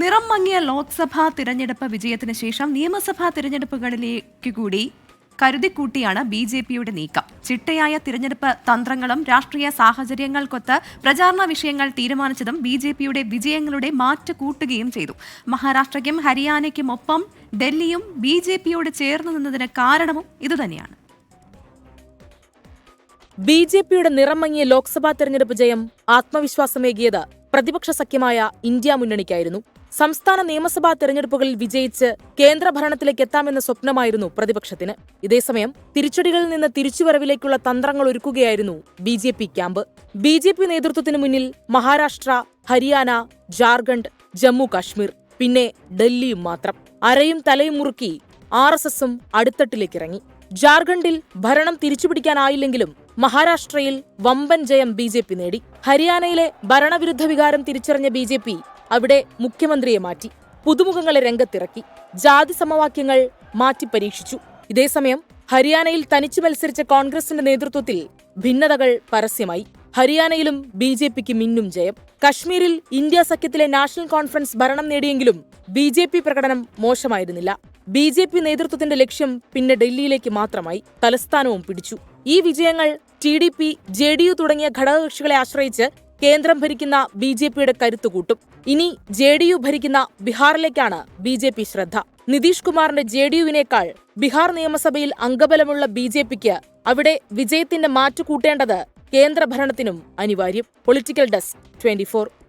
നിറം മങ്ങിയ ലോക്സഭാ തിരഞ്ഞെടുപ്പ് വിജയത്തിന് ശേഷം നിയമസഭാ തിരഞ്ഞെടുപ്പുകളിലേക്ക് കൂടി കരുതിക്കൂട്ടിയാണ് ബി.ജെ.പിയുടെ നീക്കം. ചിട്ടയായ തിരഞ്ഞെടുപ്പ് തന്ത്രങ്ങളും രാഷ്ട്രീയ സാഹചര്യങ്ങൾക്കൊത്ത് പ്രചാരണ വിഷയങ്ങൾ തീരുമാനിച്ചതും ബി.ജെ.പിയുടെ വിജയങ്ങളുടെ മാറ്റ് കൂട്ടുകയും ചെയ്തു. മഹാരാഷ്ട്രയ്ക്കും ഹരിയാനയ്ക്കുമൊപ്പം ഡൽഹിയും ബി.ജെ.പിയോട് ചേർന്ന് നിന്നതിന് കാരണവും ഇതുതന്നെയാണ്. ബി.ജെ.പിയുടെ നിറം മങ്ങിയ ലോക്സഭാ തെരഞ്ഞെടുപ്പ് ജയം ആത്മവിശ്വാസമേകിയത് പ്രതിപക്ഷ സഖ്യമായ ഇന്ത്യ മുന്നണിക്കായിരുന്നു. സംസ്ഥാന നിയമസഭാ തെരഞ്ഞെടുപ്പുകളിൽ വിജയിച്ച് കേന്ദ്രഭരണത്തിലേക്ക് എത്താമെന്ന സ്വപ്നമായിരുന്നു പ്രതിപക്ഷത്തിന്. ഇതേസമയം തിരിച്ചടികളിൽ നിന്ന് തിരിച്ചുവരവിലേക്കുള്ള തന്ത്രങ്ങൾ ഒരുക്കുകയായിരുന്നു ബി.ജെ.പി ക്യാമ്പ്. ബി.ജെ.പി നേതൃത്വത്തിനു മുന്നിൽ മഹാരാഷ്ട്ര, ഹരിയാന, ജാർഖണ്ഡ്, ജമ്മു കാശ്മീർ, പിന്നെ ഡൽഹിയും മാത്രം. അരയും തലയും മുറുക്കി ആർ.എസ്.എസും അടുത്തട്ടിലേക്കിറങ്ങി. ജാർഖണ്ഡിൽ ഭരണം തിരിച്ചുപിടിക്കാനായില്ലെങ്കിലും മഹാരാഷ്ട്രയിൽ വമ്പൻ ജയം ബി.ജെ.പി നേടി. ഹരിയാനയിലെ ഭരണവിരുദ്ധ വികാരം തിരിച്ചറിഞ്ഞ ബി.ജെ.പി അവിടെ മുഖ്യമന്ത്രിയെ മാറ്റി, പുതുമുഖങ്ങളെ രംഗത്തിറക്കി, ജാതി സമവാക്യങ്ങൾ മാറ്റി പരീക്ഷിച്ചു. ഇതേസമയം ഹരിയാനയിൽ തനിച്ചു മത്സരിച്ച കോൺഗ്രസിന്റെ നേതൃത്വത്തിൽ ഭിന്നതകൾ പരസ്യമായി. ഹരിയാനയിലും ബി.ജെ.പിക്ക് മിന്നും ജയം. കശ്മീരിൽ ഇന്ത്യ സഖ്യത്തിലെ നാഷണൽ കോൺഫറൻസ് ഭരണം നേടിയെങ്കിലും ബി.ജെ.പി പ്രകടനം മോശമായിരുന്നില്ല. ബി.ജെ.പി നേതൃത്വത്തിന്റെ ലക്ഷ്യം പിന്നെ ഡൽഹിയിലേക്ക് മാത്രമായി. തലസ്ഥാനവും പിടിച്ചു. ഈ വിജയങ്ങൾ ടി.ഡി.പി, ജെ.ഡി.യു തുടങ്ങിയ ഘടകകക്ഷികളെ ആശ്രയിച്ച് കേന്ദ്രം ഭരിക്കുന്ന ബി.ജെ.പിയുടെ കരുത്തുകൂട്ടും. ഇനി ജെ.ഡി.യു ഭരിക്കുന്ന ബീഹാറിലേക്കാണ് ബി.ജെ.പി ശ്രദ്ധ. നിതീഷ് കുമാറിന്റെ ജെ.ഡി.യുവിനേക്കാൾ ബീഹാർ നിയമസഭയിൽ അംഗബലമുള്ള ബി.ജെ.പിക്ക് അവിടെ വിജയത്തിന്റെ മാറ്റുകൂട്ടേണ്ടത് കേന്ദ്രഭരണത്തിനും അനിവാര്യം. Political desk 24.